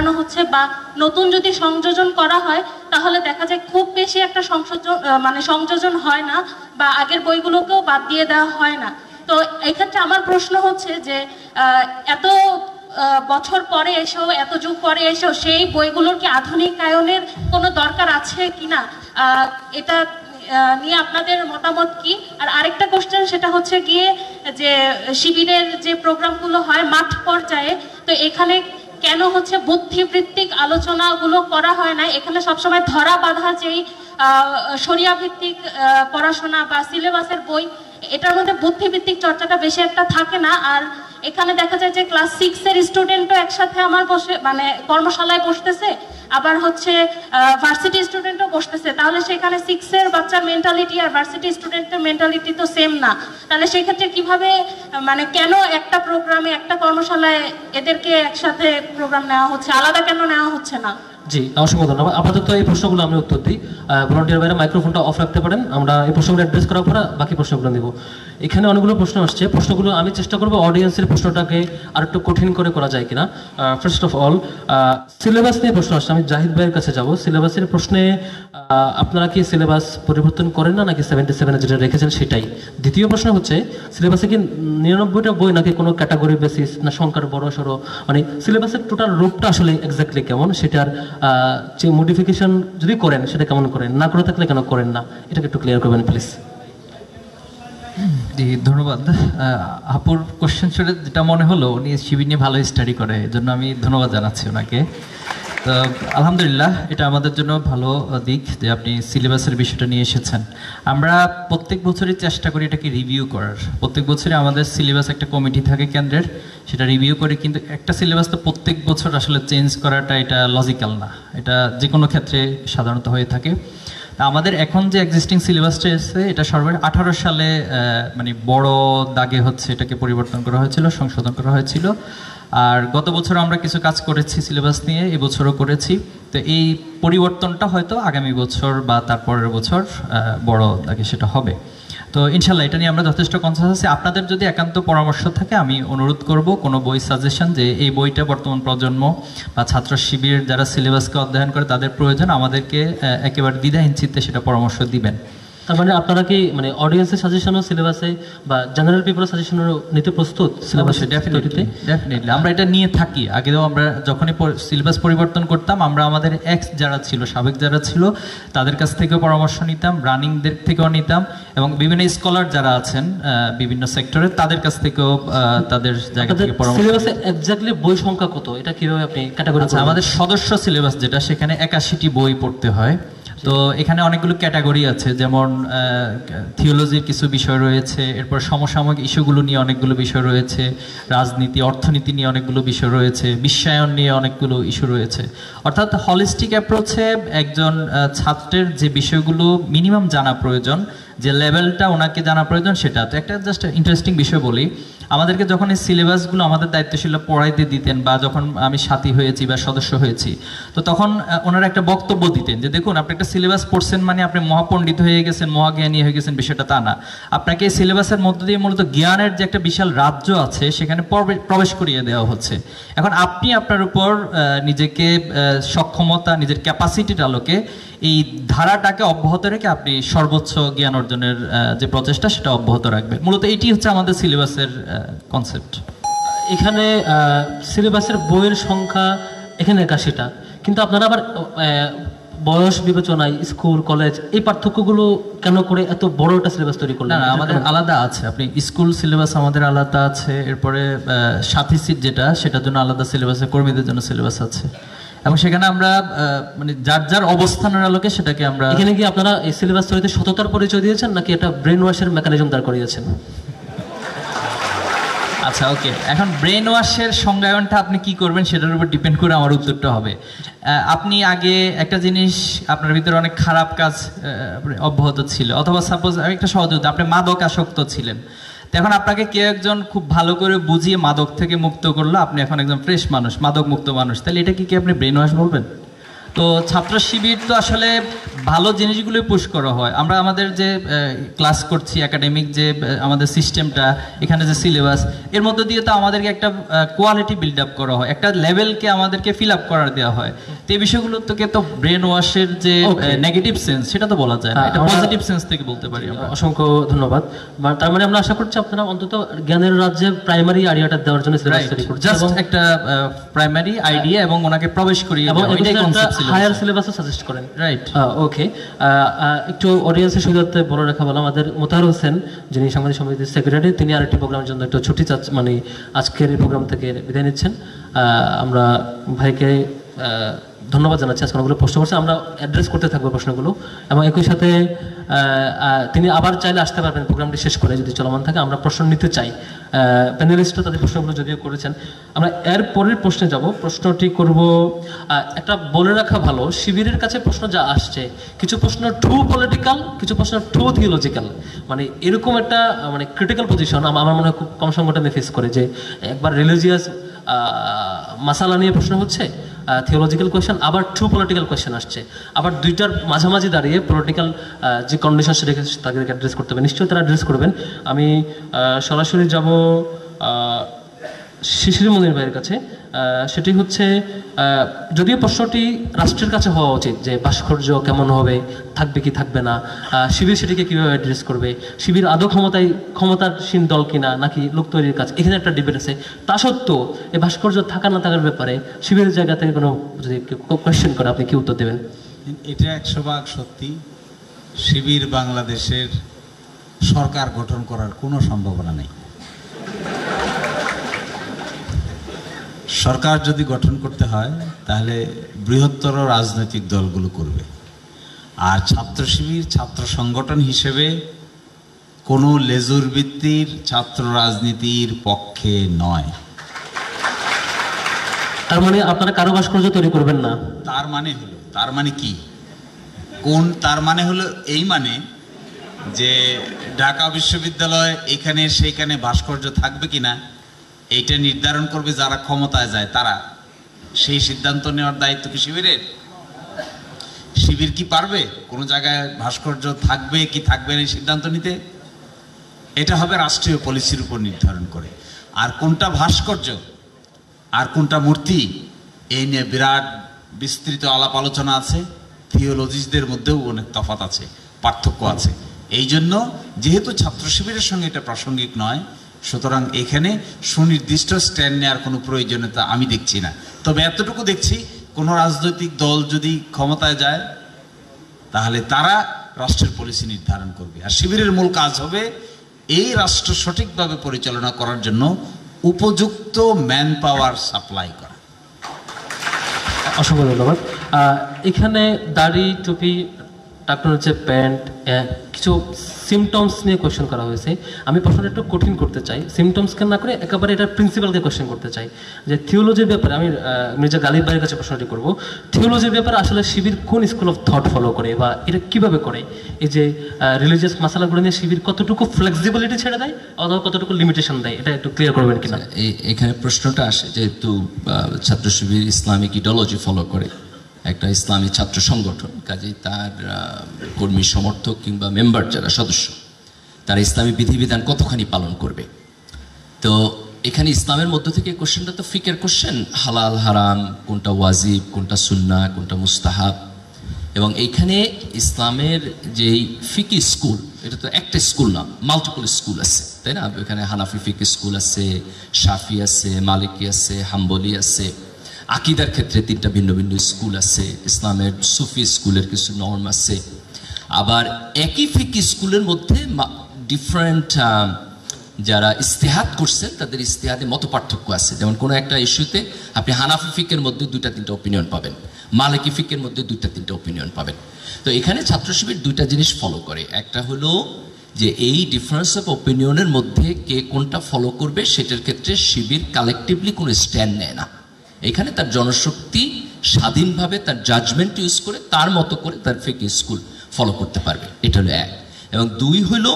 পড়ানো হচ্ছে, বা নতুন যদি সংযোজন করা হয় তাহলে দেখা যায় খুব বেশি একটা সংযোজন হয় না, বা আগের বইগুলোকেও বাদ দিয়ে দেওয়া হয় না। তো এক্ষেত্রে আমার প্রশ্ন হচ্ছে যে এত বছর পরে এসেও, এত যুগ পরে এসেও সেই বইগুলোর কি আধুনিকায়নের কোনো দরকার আছে কিনা, এটা নিয়ে আপনাদের মতামত কি? আর আরেকটা কোশ্চেন, সেটা হচ্ছে গিয়ে যে শিবিরের যে প্রোগ্রামগুলো হয় মাঠ পর্যায়ে, তো এখানে কেন হচ্ছে বুদ্ধিবৃত্তিক আলোচনাগুলো করা হয় না? এখানে সবসময় ধরা বাঁধা যেই শরিয়া ভিত্তিক পড়াশোনা বা সিলেবাসের বই, এটার মধ্যে বুদ্ধিভিত্তিক চর্চাটা বেশি একটা থাকে না। আর এখানে দেখা যায় যে ক্লাস 6-এর স্টুডেন্টও একসাথে আমার কর্মশালায় বসতেছে, আবার হচ্ছে ভার্সিটি স্টুডেন্টও বসতেছে। তাহলে সেখানে 6-এর বাচ্চার মেন্টালিটি আর ভার্সিটি স্টুডেন্টের মেন্টালিটি তো সেম না। তাহলে সেক্ষেত্রে কিভাবে, কেন একটা প্রোগ্রামে, একটা কর্মশালায় এদেরকে একসাথে প্রোগ্রাম নেওয়া হচ্ছে, আলাদা কেন নেওয়া হচ্ছে না? জি, অসংখ্য ধন্যবাদ। আপাতত এই প্রশ্নগুলো আমি উত্তর দিই। ভলান্টিয়ার বাইরে মাইক্রোফোনটা অফ রাখতে পারেন, আমরা এই প্রশ্নগুলো অ্যাড্রেস করার পরে বাকি প্রশ্নগুলো নেব। এখানে অনেকগুলো প্রশ্ন আসছে, প্রশ্নগুলো আমি চেষ্টা করবো অডিয়েন্সের প্রশ্নটাকে আর একটু কঠিন করে করা যায় কিনা। ফার্স্ট অফ অল, সিলেবাস নিয়ে প্রশ্ন আসছে, আমি জাহিদ ভাইয়ের কাছে যাব। সিলেবাসের প্রশ্নে আপনারা কি সিলেবাস পরিবর্তন করেন না, নাকি 77-এ যেটা রেখেছেন সেটাই? দ্বিতীয় প্রশ্ন হচ্ছে, সিলেবাসে কি 99টা বই, নাকি কোনো ক্যাটাগরি বেসিস, না সংখ্যার বড় সড়ো, সিলেবাসের টোটাল রূপটা আসলে এক্স্যাক্টলি কেমন, সেটার যে মডিফিকেশন যদি করেন সেটা কেমন করেন, না করে থাকলে কেন করেন না, এটাকে একটু ক্লিয়ার করবেন প্লিজ। জি, ধন্যবাদ। আপুর কোশ্চেন শুনে যেটা মনে হলো, উনি শিবির নিয়ে ভালো স্টাডি করে, এই জন্য আমি ধন্যবাদ জানাচ্ছি ওনাকে। তো আলহামদুলিল্লাহ, এটা আমাদের জন্য ভালো দিক যে আপনি সিলেবাসের বিষয়টা নিয়ে এসেছেন। আমরা প্রত্যেক বছরই চেষ্টা করি এটাকে রিভিউ করার। প্রত্যেক বছরই আমাদের সিলেবাস একটা কমিটি থাকে কেন্দ্রের, সেটা রিভিউ করে। কিন্তু একটা সিলেবাস তো প্রত্যেক বছর আসলে চেঞ্জ করাটা এটা লজিক্যাল না, এটা যে কোনো ক্ষেত্রে সাধারণত হয়ে থাকে। আমাদের এখন যে এক্সিস্টিং সিলেবাসটা এসেছে, এটা সর্বশেষ 18 সালে বড় দাগে হচ্ছে এটাকে পরিবর্তন করা হয়েছিল, সংশোধন করা হয়েছিল। আর গত বছর আমরা কিছু কাজ করেছি সিলেবাস নিয়ে, এবছরও করেছি। তো এই পরিবর্তনটা হয়তো আগামী বছর বা তারপরের বছর বড় দাগে সেটা হবে। তো ইনশাল্লাহ এটা নিয়ে আমরা যথেষ্ট কনসাস আছি। আপনাদের যদি একান্ত পরামর্শ থাকে, আমি অনুরোধ করব কোনো বই সাজেশন, যে এই বইটা বর্তমান প্রজন্ম বা ছাত্র শিবির যারা সিলেবাসকে অধ্যয়ন করে তাদের প্রয়োজন, আমাদেরকে একেবারে দ্বিধাহীন চিত্তে সেটা পরামর্শ দিবেন। তার আপনারা কি অডিয়েন্সের সাজেশনও সিলেবাসে বা জেনারেল পিপলের সাজেশনও নিতে প্রস্তুত সিলেবাসে? ডেফিনেটলি আমরা এটা নিয়ে থাকি। আগেও আমরা যখনই সিলেবাস পরিবর্তন করতাম, আমরা আমাদের যারা ছিল, সাবেক যারা ছিল, তাদের কাছ থেকেও পরামর্শ নিতাম, রানিংদের থেকেও নিতাম, এবং বিভিন্ন স্কলার যারা আছেন বিভিন্ন সেক্টরে তাদের কাছ থেকেও তাদের জায়গা থেকে পরামর্শ। সিলেবাসে এক্স্যাক্টলি বই সংখ্যা কত, এটা কিভাবে আপনি ক্যাটাগরি? আমাদের সদস্য সিলেবাস যেটা, সেখানে 81টি বই পড়তে হয়। তো এখানে অনেকগুলো ক্যাটাগরি আছে, যেমন থিওলজির কিছু বিষয় রয়েছে, এরপর সমসাময়িক ইস্যুগুলো নিয়ে অনেকগুলো বিষয় রয়েছে, রাজনীতি অর্থনীতি নিয়ে অনেকগুলো বিষয় রয়েছে, বিশ্বায়ন নিয়ে অনেকগুলো ইস্যু রয়েছে। অর্থাৎ হলিস্টিক অ্যাপ্রোচে একজন ছাত্রের যে বিষয়গুলো মিনিমাম জানা প্রয়োজন, যে লেভেলটা ওনাকে জানা প্রয়োজন, সেটা। তো একটা জাস্ট ইন্টারেস্টিং বিষয় বলি, আমাদেরকে যখন এই সিলেবাসগুলো আমাদের দায়িত্বশীলরা পড়াইতে দিতেন, বা যখন আমি সাথী হয়েছি বা সদস্য হয়েছি, তো তখন ওনারা একটা বক্তব্য দিতেন যে দেখুন, আপনি একটা সিলেবাস পড়ছেন মানে আপনি মহাপণ্ডিত হয়ে গেছেন, মহাজ্ঞানী হয়ে গেছেন, বিষয়টা তা না। আপনাকে এই সিলেবাসের মধ্য দিয়ে মূলত জ্ঞানের যে একটা বিশাল রাজ্য আছে, সেখানে প্রবেশ করিয়ে দেওয়া হচ্ছে। এখন আপনি আপনার উপর নিজেকে সক্ষমতা, নিজের ক্যাপাসিটির আলোকে এই ধারাটাকে অব্যাহত রেখে আপনি সর্বোচ্চ জ্ঞান অর্জনের যে প্রচেষ্টা, সেটা অব্যাহত রাখবেন। মূলত এটি হচ্ছে আমাদের সিলেবাসের কনসেপ্ট। এখানে সিলেবাসের বইয়ের সংখ্যা এখানে 81টা, কিন্তু আপনারা আবার বয়স বিবেচনায় স্কুল কলেজ এই পার্থক্যগুলো কেন করে এত বড় একটা সিলেবাস তৈরি করলেন? না, আমাদের আলাদা আছে। আপনি স্কুল সিলেবাস আমাদের আলাদা আছে, এরপরে সাথী সিট যেটা, সেটার জন্য আলাদা সিলেবাস, কর্মীদের জন্য সিলেবাস আছে, এবং সেখানে আমরা যার যার অবস্থানের আলোকে সেটাকে আমরা। এখানে কি আপনারা এই সিলেবাস তৈরিতে সততার পরিচয় দিয়েছেন, নাকি এটা ব্রেন ওয়াশের মেকানিজম দাঁড় করিয়েছেন? আচ্ছা, ওকে। এখন ব্রেন ওয়াশের সংজ্ঞায়নটা আপনি কি করবেন সেটার উপর ডিপেন্ড করে আমার উত্তরটা হবে। আপনি আগে একটা জিনিস, আপনার ভিতরে অনেক খারাপ কাজ অব্যাহত ছিল, অথবা সাপোজ একটা সহজ, আপনি মাদক আসক্ত ছিলেন, এখন আপনাকে কেউ একজন খুব ভালো করে বুঝিয়ে মাদক থেকে মুক্ত করলো, আপনি এখন একদম ফ্রেশ মানুষ, মাদক মুক্ত মানুষ, তাহলে এটা কি আপনি ব্রেন ওয়াশ বলবেন? তো ছাত্র শিবির তো আসলে ভালো জিনিসগুলোই পুশ করা হয়। আমরা আমাদের যে ক্লাস করছি, একাডেমিক যে আমাদের সিস্টেমটা, এখানে যে সিলেবাস, এর মধ্যে দিয়ে তো আমাদেরকে একটা কোয়ালিটি বিল্ড আপ করা হয়, একটা লেভেলকে আমাদেরকে ফিল আপ করার দেওয়া হয়। তো এই বিষয়গুলো থেকে তো ব্রেন ওয়াশের যে নেগেটিভ সেন্স, সেটা তো বলা যায় না, এটা পজিটিভ সেন্স থেকে বলতে পারি আমরা। অসংখ্য ধন্যবাদ। তার মানে আমরা আশা করছি আপনারা অন্তত জ্ঞানের রাজ্যে প্রাইমারি আইডিয়াটা দেওয়ার জন্য সিলেবাস তৈরি করছেন, জাস্ট একটা প্রাইমারি আইডিয়া এবং ওনাকে প্রবেশ করিয়ে এবং এটাই কনসেপ্ট ছিল, হায়ার সিলেবাসও সাজেস্ট করেন। রাইট, ওকে। একটু অডিয়েন্সের সুবিধার্থে বলে রাখা ভালো, আমাদের মোতাহার হোসেন যিনি সাংবাদিক সমিতির সেক্রেটারি, তিনি আরেকটি প্রোগ্রামের জন্য একটু ছুটি মানে আজকের এই প্রোগ্রাম থেকে বিদায় নিচ্ছেন। আমরা ভাইকে ধন্যবাদ জানাচ্ছি, আজকে অনেকগুলো প্রশ্ন করছে, আমরা অ্যাড্রেস করতে থাকবো প্রশ্নগুলো, এবং একই সাথে তিনি আবার চাইলে আসতে পারবেন প্রোগ্রামটি শেষ করে যদি চলমান থাকে। আমরা প্রশ্ন নিতে চাই, প্যানেলিস্টরা তাদের প্রশ্নগুলো যদিও করেছেন। আমরা এর পরের প্রশ্নে যাব। প্রশ্নটি করব, একটা বলে রাখা ভালো, শিবিরের কাছে প্রশ্ন যা আসছে, কিছু প্রশ্ন ট্রু পলিটিক্যাল, কিছু প্রশ্ন ট্রু থিওলজিক্যাল, মানে এরকম একটা মানে ক্রিটিক্যাল পজিশন আমার মনে হয় খুব কম সংগঠনে ফেস করে, যে একবার রিলিজিয়াস মাসালা নিয়ে প্রশ্ন হচ্ছে, থিওলজিক্যাল কোয়েশ্চেন, আবার ট্রু পলিটিক্যাল কোয়েশ্চেন আসছে, আবার দুইটার মাঝামাঝি দাঁড়িয়ে পলিটিক্যাল যে কন্ডিশন সেটাকে তাদেরকে অ্যাড্রেস করতে হবে। নিশ্চয়ই তারা অ্যাড্রেস করবেন। আমি সরাসরি যাব শিশির মনির ভাইয়ের কাছে। সেটি হচ্ছে, যদিও প্রশ্নটি রাষ্ট্রের কাছে হওয়া উচিত যে ভাস্কর্য কেমন হবে, থাকবে কি থাকবে না, শিবির সেটিকে কীভাবে অ্যাড্রেস করবে, শিবির আদৌ ক্ষমতাসীন দল কিনা নাকি লোক তৈরির কাজ, এখানে একটা ডিবেট আছে। তা সত্ত্বেও এই ভাস্কর্য থাকা না থাকার ব্যাপারে শিবিরের জায়গা থেকে কোনো যদি কোয়েশ্চেন করে আপনি কি উত্তর দেবেন? এটা 100% সত্যি। শিবির বাংলাদেশের সরকার গঠন করার কোনো সম্ভাবনা নেই। সরকার যদি গঠন করতে হয় তাহলে বৃহত্তর রাজনৈতিক দলগুলো করবে, আর ছাত্র শিবির ছাত্র সংগঠন হিসেবে কোনো লেজুর ভিত্তির ছাত্র রাজনীতির পক্ষে নয়। তার মানে আপনারা কারো ভাস্কর্য তৈরি করবেন না? তার মানে কি? তার মানে হলো এই মানে যে ঢাকা বিশ্ববিদ্যালয় এখানে সেইখানে ভাস্কর্য থাকবে কিনা এইটা নির্ধারণ করবে যারা ক্ষমতায় যায় তারা। সেই সিদ্ধান্ত নেওয়ার দায়িত্ব কি শিবিরের? শিবির কি পারবে কোনো জায়গায় ভাস্কর্য থাকবে কি থাকবে না সিদ্ধান্ত নিতে? এটা হবে রাষ্ট্রীয় পলিসির উপর নির্ধারণ করে। আর কোনটা ভাস্কর্য আর কোনটা মূর্তি, এই নিয়ে বিরাট বিস্তৃত আলাপ আলোচনা আছে। থিওলজিস্টদের মধ্যেও অনেক তফাৎ আছে, পার্থক্য আছে। এই জন্য যেহেতু ছাত্র শিবিরের সঙ্গে এটা প্রাসঙ্গিক নয়, সুতরাং এখানে সুনির্দিষ্ট স্ট্যান্ড নেওয়ার কোনো প্রয়োজনীয়তা আমি দেখছি না। তবে এতটুকু দেখছি, কোনো রাজনৈতিক দল যদি ক্ষমতায় যায় তাহলে তারা রাষ্ট্রের পলিসি নির্ধারণ করবে, আর শিবিরের মূল কাজ হবে এই রাষ্ট্র সঠিকভাবে পরিচালনা করার জন্য উপযুক্ত ম্যান পাওয়ার সাপ্লাই করা। অসংখ্য ধন্যবাদ। এখানে দাড়ি, টুপি, তারপর হচ্ছে প্যান্ট, কিছু সিমটমস নিয়ে কোয়েশ্চেন করা হয়েছে। আমি প্রশ্নটা একটু কঠিন করতে চাই, সিমটমসকে না করে একেবারে এটা প্রিন্সিপালকে কোয়েশ্চেন করতে চাই যে থিওলজির ব্যাপারে আমি মির্জা গালিব ভাইয়ের কাছে প্রশ্নটি করব। থিওলজির ব্যাপারে আসলে শিবির কোন স্কুল অফ থট ফলো করে বা এটা কিভাবে করে? এই যে রিলিজিয়াস মাসালাগুলো নিয়ে শিবির কতটুকু ফ্লেক্সিবিলিটি ছেড়ে দেয় অথবা কতটুকু লিমিটেশন দেয়, এটা একটু ক্লিয়ার করবেন কিনা? এখানে প্রশ্নটা আসে যেহেতু ছাত্র শিবির ইসলামিক ইডিওলজি ফলো করে, একটা ইসলামী ছাত্র সংগঠন, কাজেই তার কর্মী সমর্থক কিংবা মেম্বার যারা সদস্য তারা ইসলামী বিধিবিধান কতখানি পালন করবে। তো এখানে ইসলামের মধ্য থেকে কোশ্চেনটা তো ফিকের কোশ্চেন, হালাল হারাম, কোনটা ওয়াজিব, কোনটা সুন্নাহ, কোনটা মুস্তাহাব। এবং এইখানে ইসলামের যেই ফিকি স্কুল, এটা তো একটা স্কুল না, মাল্টিপল স্কুল আছে, তাই না? এখানে হানাফি ফিকি স্কুল আছে, শাফি আছে, মালিকি আছে, হাম্বলি আছে। আকিদার ক্ষেত্রে 3টা ভিন্ন ভিন্ন স্কুল আছে, ইসলামের সুফি স্কুলের কিছু নর্ম আছে। আবার একই ফিকি স্কুলের মধ্যে ডিফারেন্ট যারা ইস্তেহাদ করছেন তাদের ইস্তেহাদে মত পার্থক্য আছে। যেমন কোনো একটা ইস্যুতে আপনি হানাফি ফিকের মধ্যে 2টা-3টা ওপিনিয়ন পাবেন, মালিকি ফিকের মধ্যে 2টা-3টা ওপিনিয়ন পাবেন। তো এখানে ছাত্র শিবির 2টা জিনিস ফলো করে। একটা হলো যে এই ডিফারেন্স অফ ওপিনিয়নের মধ্যে কে কোনটা ফলো করবে সেটার ক্ষেত্রে শিবির কালেকটিভলি কোনো স্ট্যান্ড নেয় না। এখানে তার জনশক্তি স্বাধীনভাবে তার জাজমেন্ট ইউজ করে তার মতো করে তার ফিকি স্কুল ফলো করতে পারবে, এটা হলো 1। এবং 2 হলো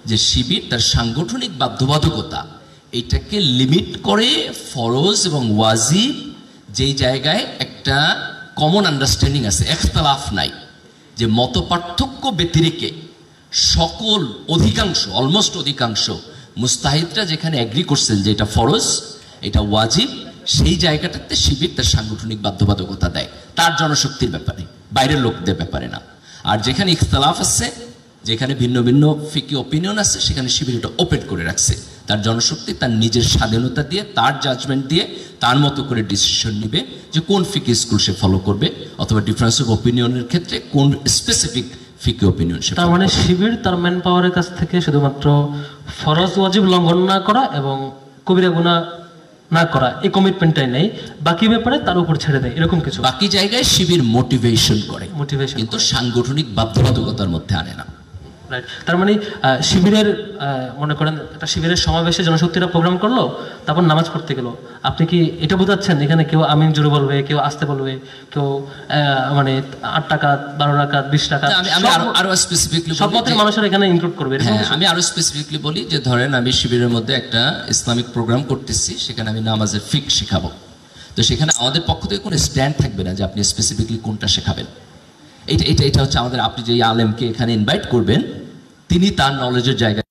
যে শিবির তার সাংগঠনিক বাধ্যবাধকতা এটাকে লিমিট করে ফরজ এবং ওয়াজিব যেই জায়গায় একটা কমন আন্ডারস্ট্যান্ডিং আছে, এখতলাফ নাই, যে মত পার্থক্য ব্যতিরেকে সকল অধিকাংশ অলমোস্ট অধিকাংশ মুস্তাহিদরা যেখানে এগ্রি করছেন যে এটা ফরজ, এটা ওয়াজিব, সেই জায়গাটাতে শিবির তার সাংগঠনিক বাধ্যবাধকতা দেয় তার জনশক্তির ব্যাপারে, বাইরের লোকদের ব্যাপারে না। আর যেখানে ইখতলাফ আছে, যেখানে ভিন্ন ভিন্ন ফিকি অপিনিয়ন আছে, সেখানে শিবির এটা ওপেন করে রাখছে, তার জনশক্তি তার নিজের স্বাধীনতা দিয়ে, তার জাজমেন্ট দিয়ে, তার মতো করে ডিসিশন নিবে যে কোন ফিকি স্কুল সে ফলো করবে, অথবা ডিফারেন্স অফ অপিনিয়নের ক্ষেত্রে কোন স্পেসিফিক ফিকি অপিনিয়ন সে। তার মানে শিবির তার ম্যান পাওয়ারের কাছ থেকে শুধুমাত্র ফরজ ওয়াজিব লঙ্ঘন না করা এবং কবিরা গুনাহ না করা, এই কমিটমেন্টটাই নেই, বাকি ব্যাপারে তার উপর ছেড়ে দেয়, এরকম কিছু। বাকি জায়গায় শিবির মোটিভেশন করে, মোটিভেশন, কিন্তু সাংগঠনিক বাধ্যবাধকতার মধ্যে আনে না। রাইট। তার মানে শিবিরের মনে করেন একটা শিবিরের সমাবেশে জনশক্তিরা প্রোগ্রাম করলো, তারপর নামাজ পড়তে গেল, আপনি কি এটা বোঝাচ্ছেন এখানে কেউ আমিন জোরে বলবে, কেউ আসতে বলবে, কেউ মানে 8 রাকাত 12 রাকাত 20 রাকাত, আমি আরো স্পেসিফিকলি সব মতের মানুষের এখানে ইনক্লুড করবে? হ্যাঁ, আমি আরো স্পেসিফিকলি বলি যে ধরেন আমি শিবিরের মধ্যে একটা ইসলামিক প্রোগ্রাম করতেছি, সেখানে আমি নামাজের ফিক শেখাবো, তো সেখানে আমাদের পক্ষ থেকে কোনো স্ট্যান্ড থাকবে না যে আপনি স্পেসিফিকলি কোনটা শেখাবেন। এটা হচ্ছে আমাদের, আপনি যে আলেমকে এখানে ইনভাইট করবেন, তিনি তার নলেজের জায়গায়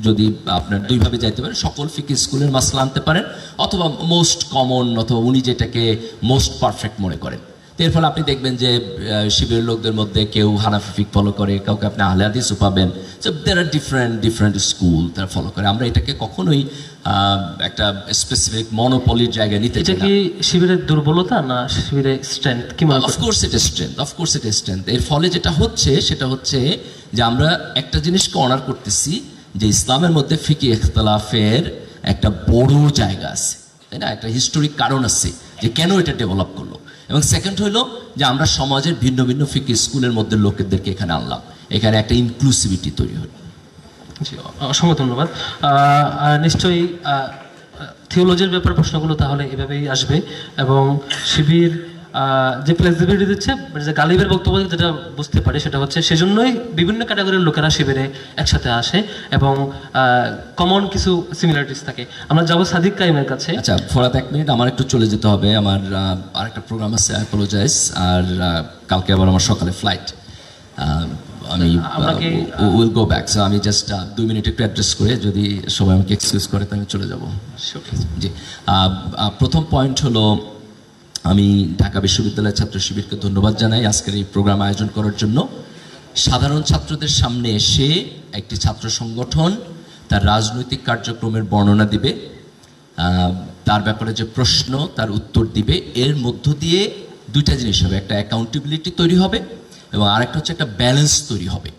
যদি আপনার দুইভাবে যাইতে পারেন, সকল ফিকি স্কুলের মাসলা আনতে পারেন, অথবা মোস্ট কমন, অথবা উনি যেটাকে মোস্ট পারফেক্ট মনে করেন। তো এর ফলে আপনি দেখবেন যে শিবিরের লোকদের মধ্যে কেউ হানাফি ফিক ফলো করে, কাউকে আপনি আহলে হাদিসও পাবেন। So there are different school তারা ফলো করে। আমরা এটাকে কখনোই একটা স্পেসিফিক মনোপলির জায়গায় নিতে চাই না। এটা কি শিবিরের দুর্বলতা না শিবিরের স্ট্রেংথ? কি মনে করেন? অফকোর্স এটা স্ট্রেংথ। এর ফলে যেটা হচ্ছে সেটা হচ্ছে যে আমরা একটা জিনিসকে অনার করতেছি, যে ইসলামের মধ্যে ফিকি ইখতিলাফের একটা বড় জায়গা আছে, তাই না? একটা হিস্টোরিক কারণ আছে যে কেন এটা ডেভেলপ করলো। এবং সেকেন্ড হইলো যে আমরা সমাজের ভিন্ন ভিন্ন ফিকি স্কুলের মধ্যে লোকেদেরকে এখানে আনলাম, এখানে একটা ইনক্লুসিভিটি তৈরি হলো। জি, অসংখ্য ধন্যবাদ। নিশ্চয়ই থিওলজির ব্যাপারে প্রশ্নগুলো তাহলে এভাবেই আসবে, এবং শিবির যে ফ্লেক্সিবিলিটি দিচ্ছে, যে গালিবের বক্তব্য যেটা বুঝতে পারি সেটা হচ্ছে সেজন্যই বিভিন্ন ক্যাটাগরির লোকেরা শিবিরে একসাথে আসে এবং কমন কিছু সিমিলারিটিস থাকে। আমরা যাবো সাদিক কাইমের কাছে। আচ্ছা ফরাত, 1 মিনিট, আমার একটু চলে যেতে হবে, আমার আরেকটা প্রোগ্রাম আছে, আই অ্যাপোলোজাইজ। আর কালকে আবার আমার সকালে ফ্লাইট, আমি উইল গো ব্যাক। সো আমি জাস্ট 2 মিনিট একটু অ্যাড্রেস করে, যদি সবাই আমাকে এক্সকিউজ করে, তো আমি চলে যাব। জি, প্রথম পয়েন্ট হলো, আমি ঢাকা বিশ্ববিদ্যালয়ের ছাত্র শিবিরকে ধন্যবাদ জানাই আজকের এই প্রোগ্রাম আয়োজন করার জন্য। সাধারণ ছাত্রদের সামনে এসে একটি ছাত্র সংগঠন তার রাজনৈতিক কার্যক্রমের বর্ণনা দিবে, তার ব্যাপারে যে প্রশ্ন তার উত্তর দিবে, এর মধ্য দিয়ে দুইটা জিনিস হবে, একটা অ্যাকাউন্টেবিলিটি তৈরি হবে এবং আরেকটা হচ্ছে একটা ব্যালেন্স তৈরি হবে,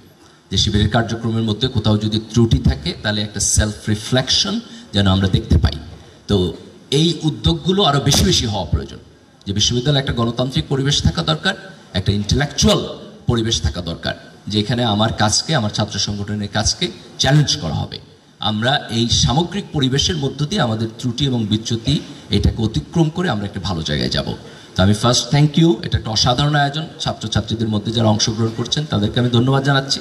যে শিবিরের কার্যক্রমের মধ্যে কোথাও যদি ত্রুটি থাকে তাহলে একটা সেলফ রিফ্লেকশন যেন আমরা দেখতে পাই। তো এই উদ্যোগগুলো আরও বেশি বেশি হওয়া প্রয়োজন, যে বিশ্ববিদ্যালয়ে একটা গণতান্ত্রিক পরিবেশ থাকা দরকার, একটা ইন্টেলেকচুয়াল পরিবেশ থাকা দরকার, যেখানে আমার কাজকে, আমার ছাত্র সংগঠনের কাজকে চ্যালেঞ্জ করা হবে। আমরা এই সামগ্রিক পরিবেশের মধ্য দিয়ে আমাদের ত্রুটি এবং বিচ্যুতি এটাকে অতিক্রম করে আমরা একটা ভালো জায়গায় যাব। তো আমি ফার্স্ট থ্যাংক ইউ, এটা একটা অসাধারণ আয়োজন, ছাত্রছাত্রীদের মধ্যে যারা অংশগ্রহণ করছেন তাদেরকে আমি ধন্যবাদ জানাচ্ছি,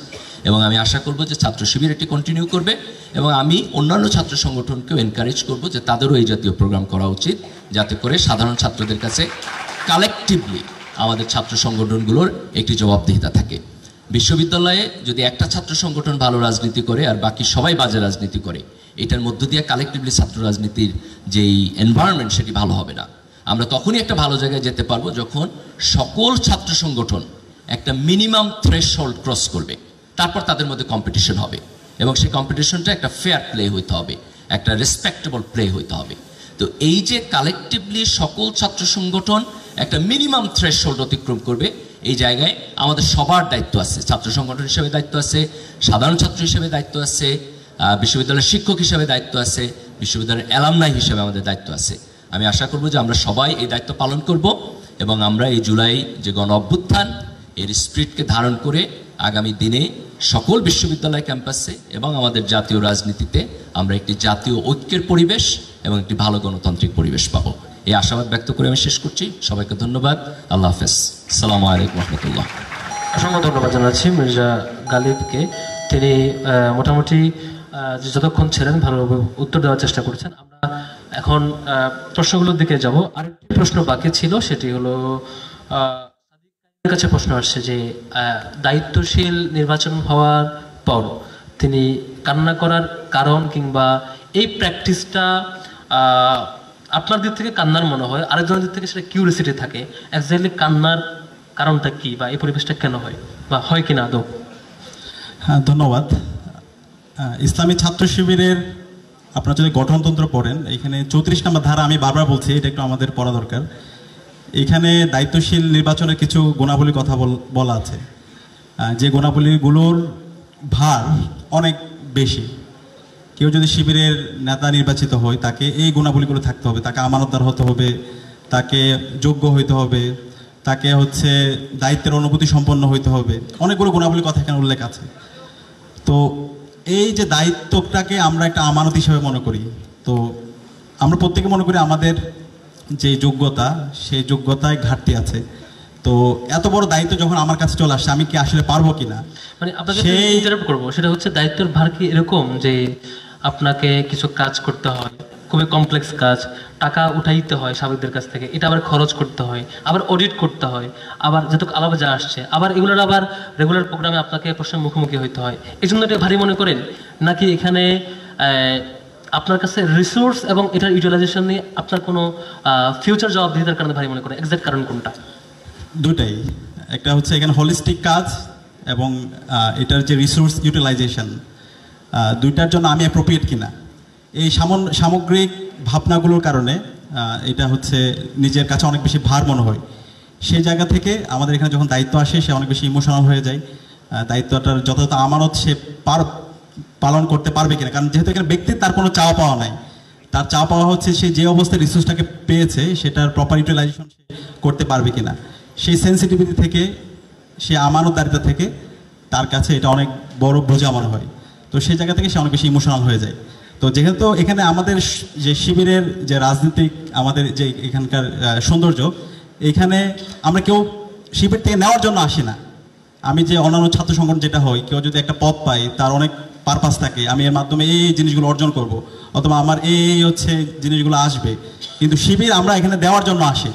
এবং আমি আশা করব যে ছাত্র শিবির এটি কন্টিনিউ করবে, এবং আমি অন্যান্য ছাত্র সংগঠনকেও এনকারেজ করব যে তাদেরও এই জাতীয় প্রোগ্রাম করা উচিত, যাতে করে সাধারণ ছাত্রদের কাছে কালেকটিভলি আমাদের ছাত্র সংগঠনগুলোর একটি জবাবদিহিতা থাকে। বিশ্ববিদ্যালয়ে যদি একটা ছাত্র সংগঠন ভালো রাজনীতি করে আর বাকি সবাই বাজে রাজনীতি করে, এটার মধ্য দিয়ে কালেকটিভলি ছাত্র রাজনীতির যেই এনভায়রনমেন্ট সেটি ভালো হবে না। আমরা তখনই একটা ভালো জায়গায় যেতে পারবো যখন সকল ছাত্র সংগঠন একটা মিনিমাম থ্রেশহোল্ড ক্রস করবে, তারপর তাদের মধ্যে কম্পিটিশন হবে, এবং সেই কম্পিটিশনটা একটা ফেয়ার প্লে হইতে হবে, একটা রেসপেক্টেবল প্লে হইতে হবে। তো এই যে কালেকটিভলি সকল ছাত্র সংগঠন একটা মিনিমাম থ্রেশহোল্ড অতিক্রম করবে, এই জায়গায় আমাদের সবার দায়িত্ব আছে, ছাত্র সংগঠন হিসেবে দায়িত্ব আছে, সাধারণ ছাত্র হিসেবে দায়িত্ব আছে, বিশ্ববিদ্যালয়ের শিক্ষক হিসেবে দায়িত্ব আছে, বিশ্ববিদ্যালয়ের অ্যালামনাই হিসেবে আমাদের দায়িত্ব আছে। আমি আশা করব যে আমরা সবাই এই দায়িত্ব পালন করব, এবং আমরা এই জুলাই যে গণ অভ্যুত্থান এর স্পিরিটকে ধারণ করে আগামী দিনে সকল বিশ্ববিদ্যালয় ক্যাম্পাসে এবং আমাদের জাতীয় রাজনীতিতে আমরা একটি জাতীয় ঐক্যের পরিবেশ এবং একটি ভালো গণতান্ত্রিক পরিবেশ পাবো, এই আশাবাদ ব্যক্ত করে আমি শেষ করছি। সবাইকে ধন্যবাদ। আল্লাহ হাফেজ। আসসালামু আলাইকুম রহমতুল্লাহ। অসংখ্য ধন্যবাদ জানাচ্ছি মির্জা গালিবকে। তিনি মোটামুটি যতক্ষণ ছিলেন ভালোভাবে উত্তর দেওয়ার চেষ্টা করেছেন। আমরা এখন প্রশ্নগুলোর দিকে যাব। আরেকটি প্রশ্ন বাকি ছিল, সেটি হলো সাদিকের কাছে প্রশ্ন আসছে যে দায়িত্বশীল নির্বাচন হওয়ার পর তিনি কান্না করার কারণ কিংবা এই প্র্যাকটিসটা আপনার দিক থেকে কান্নার মনে হয়, আরেকজনের দিক থেকে সেটা কিউরিসিটি থাকে, এক্স্যাক্টলি কান্নার কারণটা কি বা এই পরিবেশটা কেন হয় বা হয় কিনা আদৌ? হ্যাঁ, ধন্যবাদ। ইসলামী ছাত্র শিবিরের আপনারা যদি গঠনতন্ত্র পড়েন, এখানে 34 নম্বর ধারা, আমি বারবার বলছি এটা একটু আমাদের পড়া দরকার। এখানে দায়িত্বশীল নির্বাচনের কিছু গুণাবলীর কথা বলা আছে, যে গুণাবলীগুলোর ভার অনেক বেশি। কেউ যদি শিবিরের নেতা নির্বাচিত হয় তাকে এই গুণাবলীগুলো থাকতে হবে, তাকে আমানতদার হতে হবে, তাকে যোগ্য হইতে হবে, তাকে হচ্ছে দায়িত্বের অনুভূতি সম্পন্ন হইতে হবে, অনেকগুলো গুণাবলীর কথা এখানে উল্লেখ আছে। তো এই যে দায়িত্বটাকে আমরা একটা আমানত হিসেবে মনে করি, তো আমরা প্রত্যেকে মনে করি আমাদের যে যোগ্যতা, সেই যোগ্যতায় ঘাটতি আছে। তো এত বড় দায়িত্ব যখন আমার কাছে চলে আসছে, আমি কি আসলে পারবো কিনা, মানে আপনাকে ইন্টারাপ্ট করবো, সেটা হচ্ছে দায়িত্বের ভার কি এরকম যে আপনাকে কিছু কাজ করতে হয়, খুবই কমপ্লেক্স কাজ, টাকা উঠাইতে হয় সাবেকদের কাছ থেকে, এটা আবার খরচ করতে হয়, আবার অডিট করতে হয়, আবার যেহেতু আলাদা যা আসছে, আবার এগুলোর আবার রেগুলার প্রোগ্রামে আপনাকে প্রশ্নের মুখোমুখি হইতে হয়, এই জন্য এটা ভারী মনে করেন? নাকি এখানে আপনার কাছে রিসোর্স এবং এটার ইউটিলাইজেশন নিয়ে আপনার কোনো ফিউচার জবাবদিহিতার কারণে ভারী মনে করেন? এক্সাক্ট কারণ কোনটা? দুটাই। একটা হচ্ছে এখানে হোলিস্টিক কাজ এবং এটার যে রিসোর্স ইউটিলাইজেশন, দুইটার জন্য আমি অ্যাপ্রোপ্রিয়েট কিনা, এই সামগ্রিক ভাবনাগুলোর কারণে এটা হচ্ছে নিজের কাছে অনেক বেশি ভার মনে হয়। সেই জায়গা থেকে আমাদের এখানে যখন দায়িত্ব আসে, সে অনেক বেশি ইমোশনাল হয়ে যায়। দায়িত্বটার যথাযথ আমানত সে পালন করতে পারবে কিনা, কারণ যেহেতু এখানে ব্যক্তির তার কোনো চাওয়া পাওয়া নাই, তার চাওয়া পাওয়া হচ্ছে সে যে অবস্থায় রিসোর্সটাকে পেয়েছে সেটার প্রপার ইউটিলাইজেশন সে করতে পারবে কিনা। সেই সেন্সিটিভিটি থেকে, সে আমানতদারিতা থেকে তার কাছে এটা অনেক বড় বোঝা মনে হয়। তো সেই জায়গা থেকে সে অনেক বেশি ইমোশনাল হয়ে যায়। তো যেহেতু এখানে আমাদের যে শিবিরের যে রাজনীতিক, আমাদের যে এখানকার সৌন্দর্য, এখানে আমরা কেউ শিবির থেকে নেওয়ার জন্য আসি না। আমি যে অন্যান্য ছাত্র সংগঠন যেটা হয়, কেউ যদি একটা পদ পায়, তার অনেক পারপাস থাকে, আমি এর মাধ্যমে এই জিনিসগুলো অর্জন করব, অথবা আমার এই হচ্ছে জিনিসগুলো আসবে। কিন্তু শিবির আমরা এখানে দেওয়ার জন্য আসি।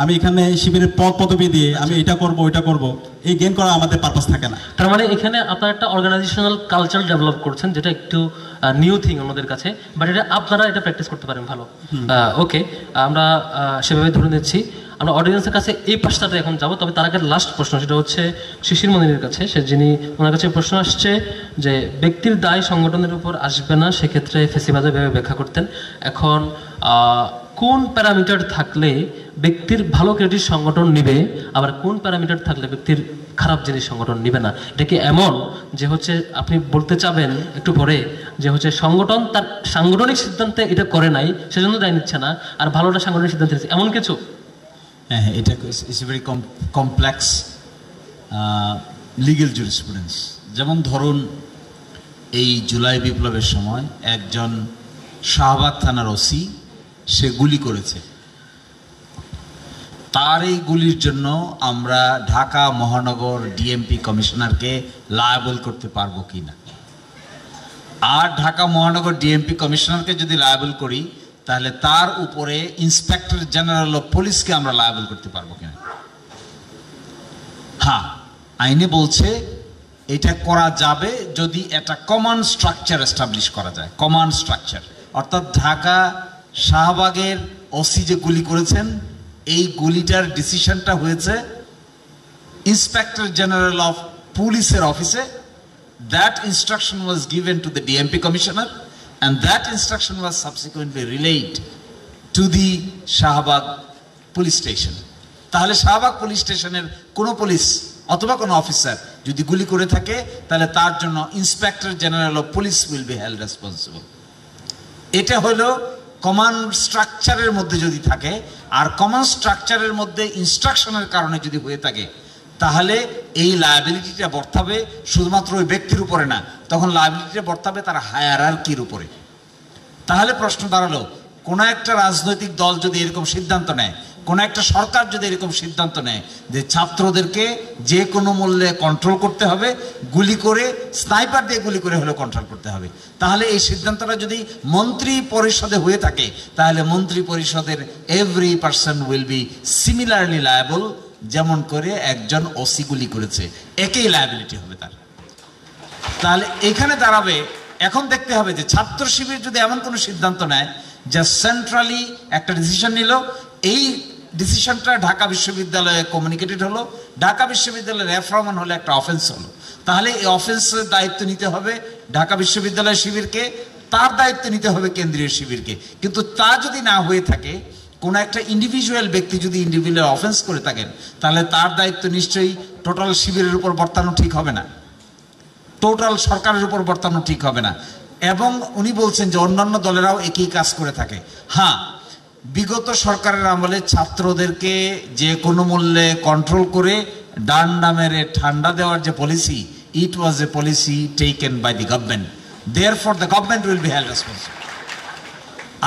আমি এখানে শিবিরের পদবি দিয়ে আমি এটা করব ওইটা করব, এই গেইন করা আমাদের পারপাস থাকে না। তার মানে এখানে আপনারা একটা অর্গানাইজেশনাল কালচার ডেভেলপ করছেন, যেটা একটু নিউ থিং আমাদের কাছে, বাট এটা আপনারা এটা প্র্যাকটিস করতে পারেন ভালো। ওকে, আমরা সেভাবে ধরে নিচ্ছি। আমরা অডিয়েন্সের কাছে এই পাশটাতে এখন যাব, তবে তার আগে লাস্ট প্রশ্ন, সেটা হচ্ছে শিশির মনিরের কাছে। ওনার কাছে প্রশ্ন আসছে যে ব্যক্তির দায় সংগঠনের উপর আসবে না, সেক্ষেত্রে ফেসিবাদে ভেবে ব্যাখ্যা করতেন। এখন কোন প্যারামিটার থাকলে ব্যক্তির ভালো ক্রেডিট সংগঠন নিবে, আবার কোন প্যারামিটার থাকলে ব্যক্তির খারাপ জিনিস সংগঠন নিবে না? এটা কি এমন যে হচ্ছে আপনি বলতে চাবেন একটু পরে যে হচ্ছে সংগঠন তার সাংগঠনিক সিদ্ধান্তে এটা করে নাই, সেজন্য দায় নিচ্ছে না, আর ভালোটা সাংগঠনিক সিদ্ধান্ত নিচ্ছে, এমন কিছু? হ্যাঁ, এটা it's a very complex legal jurisprudence. যেমন ধরুন, এই জুলাই বিপ্লবের সময় একজন শাহবাগ থানার ওসি, সে গুলি করেছে। তার এই গুলির জন্য আমরা ঢাকা মহানগর ডিএমপি কমিশনারকে লায়াবল করতে পারবো কিনা? আর ঢাকা মহানগর ডিএমপি কমিশনারকে যদি লায়াবল করি, তাহলে তার উপরে ইন্সপেক্টর জেনারেল অফ পুলিশকে আমরা লায়াবল করতে পারবো কিনা? হ্যাঁ, আইনে বলছে এটা করা যাবে যদি একটা কমন স্ট্রাকচার এস্টাবলিশ করা যায়। কমন স্ট্রাকচার অর্থাৎ ঢাকা শাহবাগের ওসি যে গুলি করেছেন, এই গুলিটার ডিসিশনটা হয়েছে ইন্সপেক্টর জেনারেল অফ পুলিশের অফিসে। That instruction was given to the DMP commissioner and that instruction was subsequently relayed to the Shahbag police station. তাহলে শাহবাগ পুলিশ স্টেশনের কোনো পুলিশ অথবা কোনো অফিসার যদি গুলি করে থাকে, তাহলে তার জন্য inspector general of police will be held responsible. এটা হলো কমন স্ট্রাকচারের মধ্যে যদি থাকে, আর কমন স্ট্রাকচারের মধ্যে ইনস্ট্রাকশনের কারণে যদি হয়ে থাকে, তাহলে এই লায়াবিলিটিটা বর্তাবে শুধুমাত্র ওই ব্যক্তির উপরে না, তখন লায়াবিলিটিটা বর্তাবে তার হায়ারার্কির উপরে। তাহলে প্রশ্ন দাঁড়ালো, কোনো একটা রাজনৈতিক দল যদি এরকম সিদ্ধান্ত নেয়, কোনো একটা সরকার যদি এরকম সিদ্ধান্ত নেয় যে ছাত্রদেরকে যে কোনো মূল্যে কন্ট্রোল করতে হবে, গুলি করে, স্নাইপার দিয়ে গুলি করে হলেও কন্ট্রোল করতে হবে, তাহলে এই সিদ্ধান্তটা যদি মন্ত্রী পরিষদে হয়ে থাকে, তাহলে মন্ত্রী পরিষদের every person will be similarly liable যেমন করে একজন ওসি গুলি করেছে, একই লায়াবিলিটি হবে তার। তাহলে এখানে দাঁড়াবে, এখন দেখতে হবে যে ছাত্র শিবির যদি এমন কোনো সিদ্ধান্ত নেয় যা সেন্ট্রালি একটা ডিসিশন নিল, এই ডিসিশনটা ঢাকা বিশ্ববিদ্যালয়ে কমিউনিকেটেড হলো, ঢাকা বিশ্ববিদ্যালয়ের রেফরমান হলে একটা অফেন্স হলো, তাহলে এই অফেন্সের দায়িত্ব নিতে হবে ঢাকা বিশ্ববিদ্যালয় শিবিরকে, তার দায়িত্ব নিতে হবে কেন্দ্রীয় শিবিরকে। কিন্তু তা যদি না হয়ে থাকে, কোনো একটা ইন্ডিভিজুয়াল ব্যক্তি যদি ইন্ডিভিজুয়াল অফেন্স করে থাকেন, তাহলে তার দায়িত্ব নিশ্চয়ই টোটাল শিবিরের উপর বর্তানো ঠিক হবে না, টোটাল সরকারের উপর বর্তানো ঠিক হবে না। এবং উনি বলছেন যে অন্যান্য দলেরাও একই কাজ করে থাকে। হ্যাঁ, বিগত সরকারের আমলে ছাত্রদেরকে যে কোনো মূল্যে কন্ট্রোল করে ডান্ডা মেরে ঠান্ডা দেওয়ার যে policy, it was a policy taken by the government, therefore the government will be held responsible.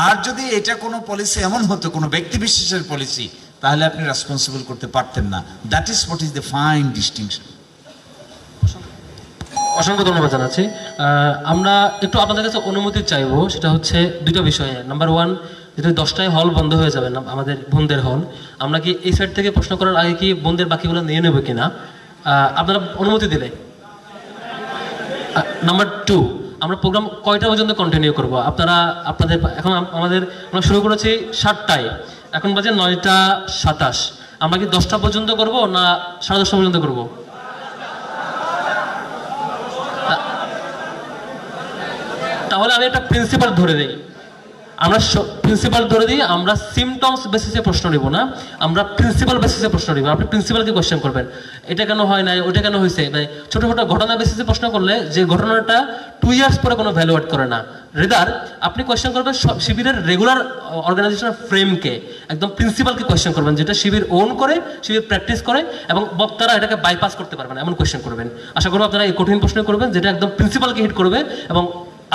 আর যদি এটা কোনো পলিসি এমন হতো, কোনো ব্যক্তি বিশেষের পলিসি, তাহলে আপনি রেসপন্সিবল করতে পারতেন না। That is what is the fine distinction. অসংখ্য ধন্যবাদ জানাচ্ছি। আমরা একটু আপনাদের কাছে অনুমতি চাইবো, সেটা হচ্ছে দুটো বিষয়ে। নাম্বার ওয়ান, যেটা 10টায় হল বন্ধ হয়ে যাবে না আমাদের বোনদের হল, আমরা কি এই সাইড থেকে প্রশ্ন করার আগে কি বোনদের বাকিগুলো নিয়ে নেবো কিনা আপনারা অনুমতি দিলে। নাম্বার টু, আমরা প্রোগ্রাম কয়টা পর্যন্ত কন্টিনিউ করব? আপনাদের এখন আমরা শুরু করেছি 7টায়, এখন বাজে 9টা 27। আমরা কি 10টা পর্যন্ত করব না 10:30 পর্যন্ত করব? তাহলে আমি একটা প্রিন্সিপাল ধরে দিই, আমরা সিমটমস বেসিসে প্রশ্ন নিব না, আমরা প্রিন্সিপাল বেসিসে প্রশ্ন নিব। আপনি প্রিন্সিপালকে কোয়েশ্চেন করবেন, এটা কেন হয় নাই, ওটা কেন হয়েছে। ছোট ছোট ঘটনা বেসিসে প্রশ্ন করলে যে ঘটনাটা 2 ইয়ার্স পরে কোনো ভ্যালু অ্যাড করে না, রেদার আপনি কোয়েশ্চেন করবেন শিবিরের রেগুলার অর্গানাইজেশনের ফ্রেমকে, একদম প্রিন্সিপালকে কোয়েশ্চেন করবেন, যেটা শিবির ওন করে, শিবির প্র্যাকটিস করে, এবং বক্তারা এটাকে বাইপাস করতে পারবেন এমন কোয়েশ্চেন করবেন। আশা করব আপনারা এই কঠিন প্রশ্ন করবেন যেটা একদম প্রিন্সিপালকে হিট করবে এবং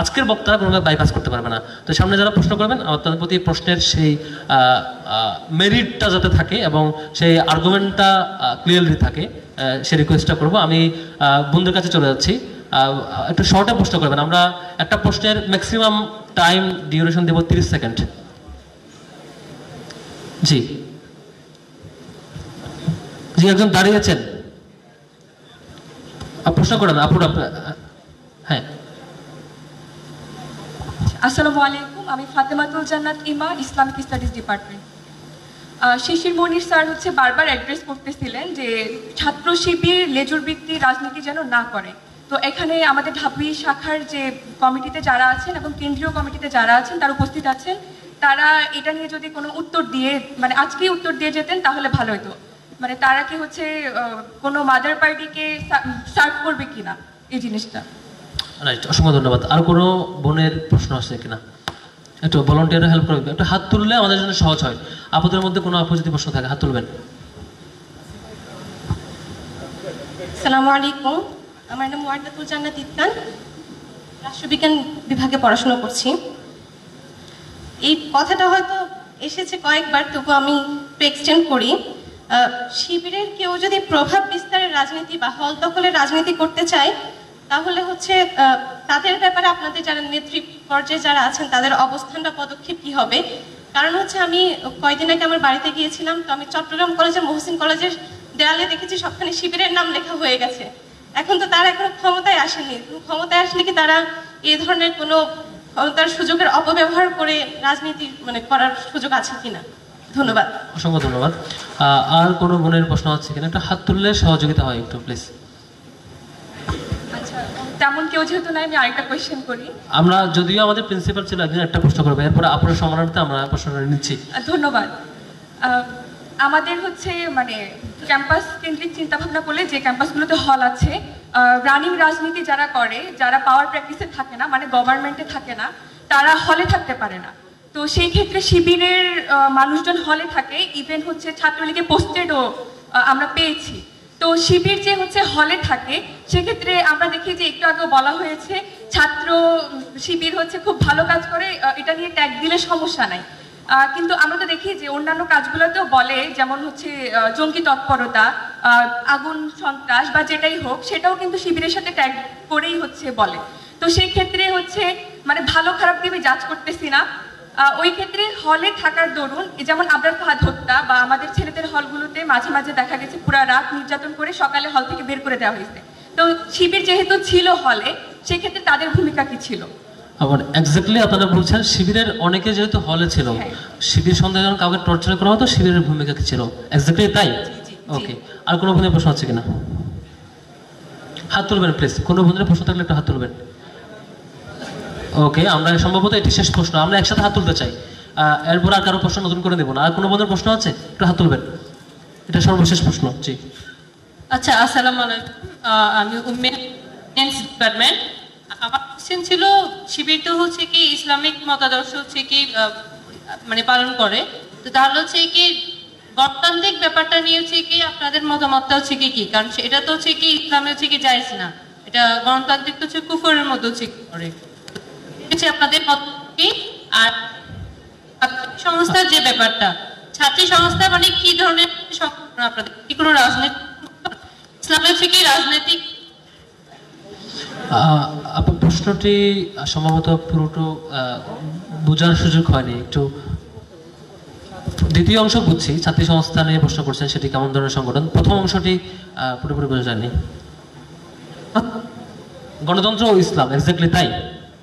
আজকের বক্তারা কোনোভাবে বাইপাস করতে পারবে না। তো সামনে যারা প্রশ্ন করবেন, তাদের প্রতি প্রশ্নের সেই মেরিটটা যাতে থাকে এবং সেই আর্গুমেন্টটা ক্লিয়ারলি থাকে, সে রিকোয়েস্টটা করবো। আমি বন্ধুদের কাছে চলে যাচ্ছি, একটু শর্টে প্রশ্ন করবেন। আমরা একটা প্রশ্নের ম্যাক্সিমাম টাইম ডিউরেশন দেব 30 সেকেন্ড। জি জি, একজন দাঁড়িয়েছেন, প্রশ্ন করেন আপুরা। হ্যাঁ, আসসালামু আলাইকুম, আমি ফাতেমাতুল জান্নাত ইমা, ইসলামিক স্টাডিজ ডিপার্টমেন্ট। শিশির মনির স্যার হচ্ছে বারবার অ্যাড্রেস করতেছিলেন যে ছাত্র শিবির লেজুর ভিত্তিক রাজনীতি যেন না করে। তো এখানে আমাদের ঢাবি শাখার যে কমিটিতে যারা আছেন এবং কেন্দ্রীয় কমিটিতে যারা আছেন তারা উপস্থিত আছেন, তারা এটা নিয়ে যদি কোনো উত্তর দিয়ে, মানে আজকেই উত্তর দিয়ে যেতেন তাহলে ভালো হতো। মানে তারা কি হচ্ছে কোনো মাদার পার্টিকে সার্ভ করবে কিনা এই জিনিসটা। রাইট, অসংখ্য ধন্যবাদ। আর কোনো বোনের প্রশ্ন আছে কিনা? একটু ভলান্টিয়ার হেল্প করবে, একটু হাত তুললে আমাদের জন্য সহজ হয়। আপনাদের মধ্যে কোনো আপু যদি প্রশ্ন থাকে হাত তুলবেন। আসসালামু আলাইকুম, আমার নাম ওয়ার্দাতুল জান্নাত ইত্তান, রাষ্ট্রবিজ্ঞান বিভাগে পড়াশোনা করছি। এই কথাটা হয়তো এসেছে কয়েকবার, তবু আমি একটু এক্সটেন্ড করি। শিবিরের কেউ যদি প্রভাব বিস্তারের রাজনীতি বা হল দখলের রাজনীতি করতে চায়, তাহলে হচ্ছে তাদের ব্যাপারে আপনাদের যারা নেত্রী পর্যায়ে যারা আছেন তাদের অবস্থান বা পদক্ষেপ কি হবে? কারণ হচ্ছে আমি কয়েকদিন আগে আমার বাড়িতে গিয়েছিলাম, তো আমি চট্টগ্রাম কলেজের মহসিন কলেজের দেয়ালে দেখেছি সবখানে শিবিরের নাম লেখা হয়ে গেছে। এখন তো তারা এখনো ক্ষমতায় আসেনি, ক্ষমতায় আসলে কি তারা এই ধরনের কোনো ক্ষমতার সুযোগের অপব্যবহার করে রাজনীতি মানে করার সুযোগ আছে কিনা? ধন্যবাদ। অসংখ্য ধন্যবাদ। আর কোনো বোনের প্রশ্ন আছে কিনা? একটা হাত তুললে সহযোগিতা হয় একটু প্লিজ। আচ্ছা, তেমন কেউ যেহেতু নাই, আমি আরেকটা কোয়েশ্চেন করি। আমরা যদিও আমাদের প্রিন্সিপাল ছিল একদিন একটা প্রশ্ন করবো, এরপরে আপনার সম্মানার্থে আমরা প্রশ্নটা নিচ্ছি। ধন্যবাদ। আমাদের হচ্ছে মানে ক্যাম্পাস কেন্দ্রিক চিন্তাভাবনা করলে যে ক্যাম্পাসগুলোতে হল আছে, রানিং রাজনীতি যারা করে, যারা পাওয়ার প্র্যাকটিসে থাকে না, মানে গভর্নমেন্টে থাকে না, তারা হলে থাকতে পারে না। তো সেই ক্ষেত্রে শিবিরের মানুষজন হলে থাকে, ইভেন হচ্ছে ছাত্রলীগে পোস্টেডও আমরা পেয়েছি। তো শিবির যে হচ্ছে হলে থাকে, সেক্ষেত্রে আমরা দেখি যে একটু আগেও বলা হয়েছে ছাত্র শিবির হচ্ছে খুব ভালো কাজ করে, এটা নিয়ে ট্যাগ দিলে সমস্যা নাই। কিন্তু আমরা তো দেখি যে অন্যান্য কাজগুলোতেও বলে, যেমন হচ্ছে জঙ্গি তৎপরতা, আগুন সন্ত্রাস বা যেটাই হোক, সেটাও কিন্তু শিবিরের সাথে ট্যাগ করেই হচ্ছে বলে। তো সেই ক্ষেত্রে হচ্ছে মানে ভালো খারাপ দিয়ে আমি জাজ করতেছি না, ওই ক্ষেত্রে হলে থাকার দরুন যেমন আবরার ফাহাদ হত্যা বা আমাদের ছেলেদের হলগুলোতে মাঝে মাঝে দেখা গেছে পুরা রাত নির্যাতন করে সকালে হল থেকে বের করে দেওয়া হয়েছে। তো শিবির যেহেতু ছিল হলে, সেক্ষেত্রে তাদের ভূমিকা কি ছিল? আবার এক্স্যাক্টলি আপনারা বলছেন শিবিরের অনেকে যেহেতু হলে ছিল, শিবির সন্ধ্যায় যখন কাউকে টর্চার করা হতো শিবিরের ভূমিকা কি ছিল? এক্স্যাক্টলি তাই। ওকে, আর কোনো বন্ধুদের প্রশ্ন আছে কিনা? হাত তুলবেন প্লিজ, কোনো বন্ধুদের প্রশ্ন থাকলে একটু হাত তুলবেন। ওকে, আমরা সম্ভবত এটি শেষ প্রশ্ন, আমরা একসাথে হাত তুলতে চাই, এরপর আর কারো প্রশ্ন নতুন করে দেবো না। আর কোনো বন্ধুদের প্রশ্ন আছে? একটু হাত তুলবেন, এটা সর্বশেষ প্রশ্ন। জি আচ্ছা, আসসালামু আলাইকুম, আমি উইমেন্স ডিপার্টমেন্ট। আমার কোশ্চেন ছিল, শিবির তো হচ্ছে কি ইসলামিক মতাদর্শ হচ্ছে কি মানে পালন করে, তো তাহলে হচ্ছে কি গণতান্ত্রিক ব্যাপারটা নিয়ে হচ্ছে কি আপনাদের মতামতটা হচ্ছে কি কি? কারণ এটা তো হচ্ছে কি ইসলামে হচ্ছে কি জায়েজ না, এটা গণতান্ত্রিক তো হচ্ছে কুফরের মতো হচ্ছে করে আপনাদের মত কি? আর সংস্থার যে ব্যাপারটা, ছাত্রী সংস্থা মানে কি ধরনের আপনাদের কি কোনো রাজনীতি ইসলামে হচ্ছে কি রাজনৈতিক? আপনার প্রশ্নটি সম্ভবত পুরোটা বোঝার সুযোগ হয়নি, একটু দ্বিতীয় অংশ বুঝছি। ছাত্রী সংস্থা নিয়ে প্রশ্ন করছেন, সেটি কেমন ধরনের সংগঠন? প্রথম অংশটি পুরোপুরি বোঝা যায়নি। গণতন্ত্র ও ইসলাম, এক্স্যাক্টলি তাই।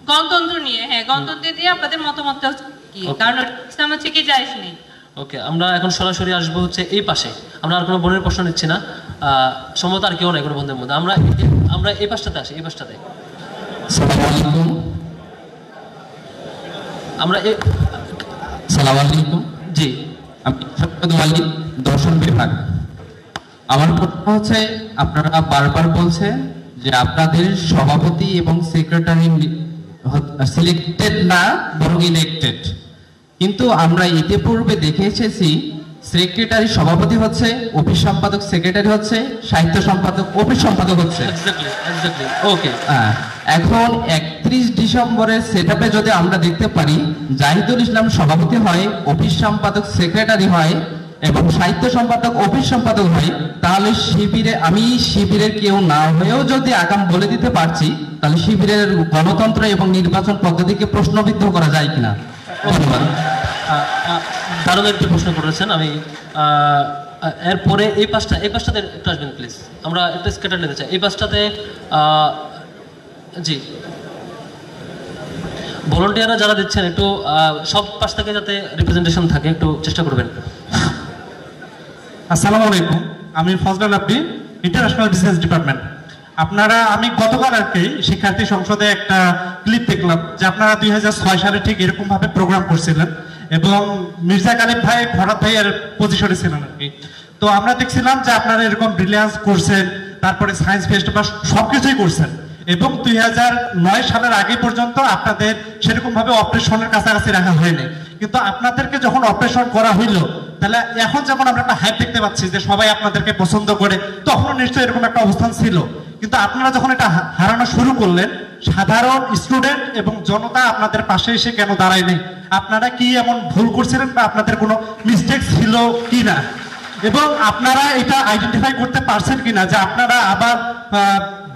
গণতন্ত্র নিয়ে, হ্যাঁ গণতন্ত্র দিয়ে আপনাদের মতামতটা কি? কারণ ইসলাম হচ্ছে কি জায়েজ নেই। ওকে, আমরা এখন সরাসরি আসবো হচ্ছে এই পাশে। আমরা আর কোনো বোনের প্রশ্ন নিচ্ছি না, সম্ভবত আর কেউ নাই কোনো বন্ধুদের মধ্যে। আমরা এই পাশটাতে আসি, এই পাশটাতে। আমরা সালাম আলাইকুম। জি, আমি দর্শন বিভাগ। আমার প্রশ্ন হচ্ছে, আপনারা বারবার বলছেন যে আপনাদের সভাপতি এবং সেক্রেটারি সিলেক্টেড না বরং ইলেক্টেড, কিন্তু আমরা ইতিপূর্বে দেখে এসেছি সেক্রেটারি সভাপতি হচ্ছে, অফিস সম্পাদক সেক্রেটারি হচ্ছে, সাহিত্য সম্পাদক অফিস সম্পাদক হচ্ছে। ওকে, এখন 31 ডিসেম্বরের সেটআপে যদি আমরা দেখতে পারি জাহিদুল ইসলাম সভাপতি হয়, অফিস সম্পাদক সেক্রেটারি হয় এবং সাহিত্য সম্পাদক অফিস সম্পাদক হয়, তাহলে শিবিরে আমি শিবিরের কেউ না হয়েও যদি আগাম বলে দিতে পারছি, তাহলে শিবিরের গণতন্ত্র এবং নির্বাচন পদ্ধতিকে প্রশ্নবিদ্ধ করা যায় কিনা? ধন্যবাদ। দারুণ একটি প্রশ্ন করেছেন। আমি এরপরে এই পাশটাতে একটু আসবেন প্লিজ, আমরা একটা স্ক্যাটার নিতে চাই এই পাশটাতে। জি, ভলান্টিয়াররা যারা দিচ্ছেন একটু সব পাশ থেকে যাতে রিপ্রেজেন্টেশন থাকে একটু চেষ্টা করবেন। আসসালামু আলাইকুম, আমি ফজলাল আব্দি, ইন্টারন্যাশনাল বিজনেস ডিপার্টমেন্ট। আমি গতকাল আর কি শিক্ষার্থী সংসদে একটা ক্লিপ দেখলাম যে আপনারা 2006 সালে ঠিক এরকম ভাবে প্রোগ্রাম করছিলেন এবং মির্জা গালিব ভাই ফরাদ ভাইয়ের পজিশনে ছিলেন আর কি। তো আমরা দেখছিলাম যে আপনারা এরকম ব্রিলিয়ান্স করছেন, তারপরে সায়েন্স ফেস্টিভ্যাল সবকিছুই করছেন এবং 2009 সালের আগে পর্যন্ত আপনাদের সেরকম ভাবে অপারেশনের কাছাকাছি রাখা হয়নি, কিন্তু আপনাদেরকে যখন অপারেশন করা হইলো, তাহলে এখন যেমন আমরা একটা হাইপ দেখতে পাচ্ছি যে সবাই আপনাদেরকে পছন্দ করে, তখনও নিশ্চয়ই এরকম একটা অবস্থান ছিল, কিন্তু আপনারা যখন এটা হারানো শুরু করলেন, সাধারণ স্টুডেন্ট এবং জনতা আপনাদের পাশে এসে কেন দাঁড়ায়নি? আপনারা কি এমন ভুল করছিলেন বা আপনাদের কোনো মিস্টেক ছিল কিনা, এবং আপনারা এটা আইডেন্টিফাই করতে পারছেন কিনা যে আপনারা আবার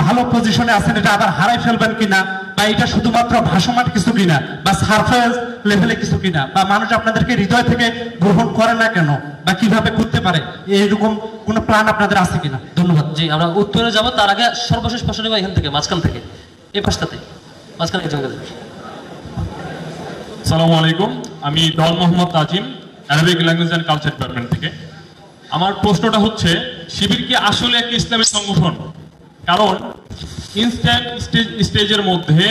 ভালো পজিশনে আছেন, এটা আবার হারাই ফেলবেন কিনা, বা এটা শুধুমাত্র ভাসমান কিছু কিনা বা সারফেস লেভেলে কিছু কিনা, বা মানুষ আপনাদেরকে হৃদয় থেকে গ্রহণ করে না কেন বা কিভাবে করতে পারে, এইরকম কোনো প্ল্যান আপনাদের আছে কিনা? ধন্যবাদ। জি, আমরা উত্তরে যাব, তার আগে সর্বশেষ প্রশ্ন নেব এখান থেকে, মাঝখান থেকে, এই পাশটাতে মাঝখানে একজন। আসসালামু আলাইকুম, আমি ডন মোহাম্মদ তাজিম, Arabic language and culture department থেকে। আমার প্রশ্নটা হচ্ছে, শিবির কি আসলে একটা ইসলামিক সংগঠন? কারণ ইনস্ট্যান্ট স্টেজের মধ্যে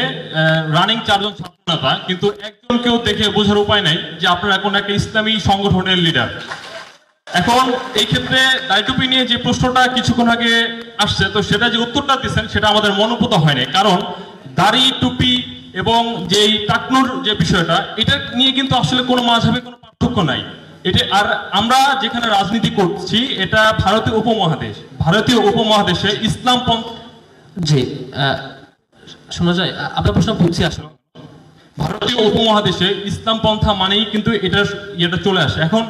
রানিং 4 জন ছাত্রনেতা, কিন্তু একজনকেও দেখে বোঝার উপায় নাই যে আপনারা কোন একটা ইসলামী সংগঠনের লিডার। এখন এই ক্ষেত্রে দায়টুপি নিয়ে যে প্রশ্নটা কিছুক্ষণ আগে আসছে, তো সেটা যে উত্তরটা দিচ্ছেন সেটা আমাদের মনোভূত হয়নি, কারণ দাড়ি টুপি এবং যেই টাকনুর যে বিষয়টা, এটা নিয়ে কিন্তু আসলে কোনো মাঝাবে কোনো পার্থক্য নাই। এটা আর আমরা যেখানে রাজনীতি করছি এটা ভারতীয় উপমহাদেশে ইসলাম পন্থা। জি, শোনা যায়? আপনার প্রশ্ন বুঝছি। আসলে ভারতীয় উপমহাদেশে ইসলাম পন্থা মানেই কিন্তু এটা চলে আসে। এখন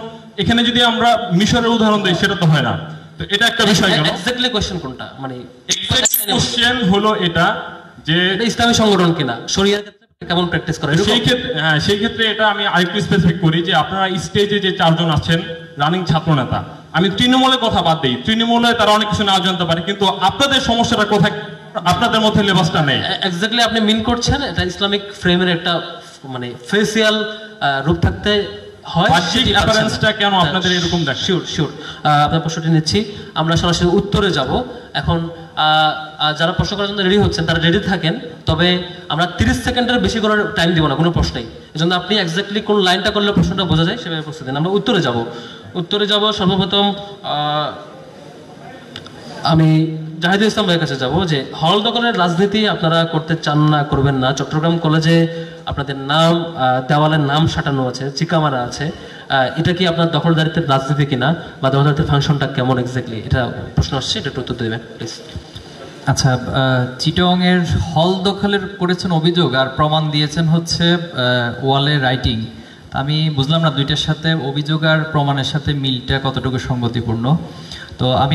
এখানে যদি আমরা মিশরের উদাহরণ দিই, সেটা তো হয় না। তো এটা একটা বিষয় গেল। এক্স্যাক্টলি কোশ্চেন কোনটা, মানে কোশ্চেন হলো এটা যে ইসলামী সংগঠন কিনা, শরিয়ার ক্ষেত্রে কেমন প্র্যাকটিস করে সেই ক্ষেত্রে এটা আমি আরেকটু স্পেসিফিক করি যে আপনারা স্টেজে যে 4 জন আছেন রানিং ছাত্র নেতা, আমি তৃণমূলের কথা বাদ দিই, তৃণমূলে তারা অনেক কিছু না জানতে পারে, কিন্তু আপনাদের সমস্যাটা কোথায়? আপনাদের মধ্যে লেবাসটা নেই। এক্স্যাক্টলি আপনি মিন করছেন, এটা ইসলামিক ফ্রেমের একটা মানে ফেসিয়াল রূপ থাকতে হয়। বাহ্যিক অ্যাপিয়ারেন্সটা কেন আপনাদের এরকম দেখ? শিওর আপনার প্রশ্নটি নিচ্ছি, আমরা সরাসরি উত্তরে যাব। এখন যারা প্রশ্ন করার জন্য রেডি হচ্ছেন তারা রেডি থাকেন, তবে আমরা 30 সেকেন্ডের বেশি করার টাইম দিব না কোনো প্রশ্নেই। এই জন্য আপনি এক্স্যাক্টলি কোন লাইনটা করলে প্রশ্নটা বোঝা যায় সেভাবে প্রস্তুত দিন। আমরা উত্তরে যাব। সর্বপ্রথম আমি জাহিদুল ইসলাম ভাইয়ের কাছে যাব যে হল দখলের রাজনীতি আপনারা করতে চান না, করবেন না। চট্টগ্রাম কলেজে আপনাদের নাম দেওয়ালের নাম সাটানো আছে, চিকামারা আছে, এটা কি আপনার দখলদারিত্বের রাজনীতি কিনা বা দখলদারিত্বের ফাংশনটা কেমন এক্স্যাক্টলি, এটা প্রশ্ন আসছে, এটা একটু উত্তর দেবেন প্লিজ। আচ্ছা, চিটং এর হল দখলের করেছেন অভিযোগ আর প্রমাণ দিয়েছেন হচ্ছে ওয়ালে রাইটিং। আমি বুঝলাম না দুইটার সাথে অভিযোগ আর প্রমাণের সাথে মিলটা কতটুকু সঙ্গতিপূর্ণ। তো আমি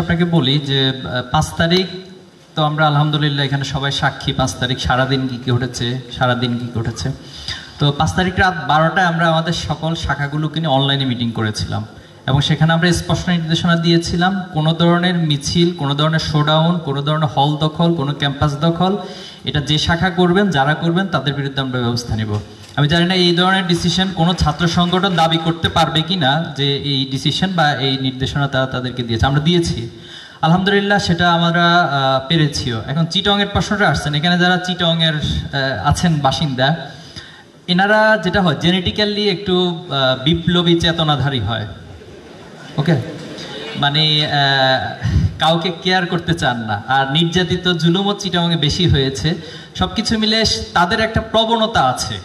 আপনাকে বলি যে 5 তারিখ তো আমরা আলহামদুলিল্লাহ এখানে সবাই সাক্ষী। 5 তারিখ সারাদিন কী ঘটেছে। তো 5 তারিখ রাত 12টায় আমরা আমাদের সকল শাখাগুলোকে নিয়ে অনলাইনে মিটিং করেছিলাম এবং সেখানে আমরা স্পষ্ট নির্দেশনা দিয়েছিলাম কোনো ধরনের মিছিল, কোনো ধরনের শোডাউন, কোনো ধরনের হল দখল, কোনো ক্যাম্পাস দখল, এটা যে শাখা করবেন, যারা করবেন তাদের বিরুদ্ধে আমরা ব্যবস্থা নেব। আমি জানি না এই ধরনের ডিসিশন কোনো ছাত্র সংগঠন দাবি করতে পারবে কি না যে এই ডিসিশন বা এই নির্দেশনা তারা তাদেরকে দিয়েছে। আমরা দিয়েছি আলহামদুলিল্লাহ, সেটা আমরা পেরেছিও। এখন চিটংয়ের প্রশ্নটা আসছেন, এখানে যারা চিটংয়ের আছেন বাসিন্দা, এনারা যেটা হয় জেনেটিক্যালি একটু বিপ্লবী চেতনাধারী হয়। ওকে, মানে কাউকে কেয়ার করতে চান না, আর নির্যাতিত জুলুমও চিটাগাংয়ে বেশি হয়েছে। সব কিছু মিলে তাদের একটা প্রবণতা আছে,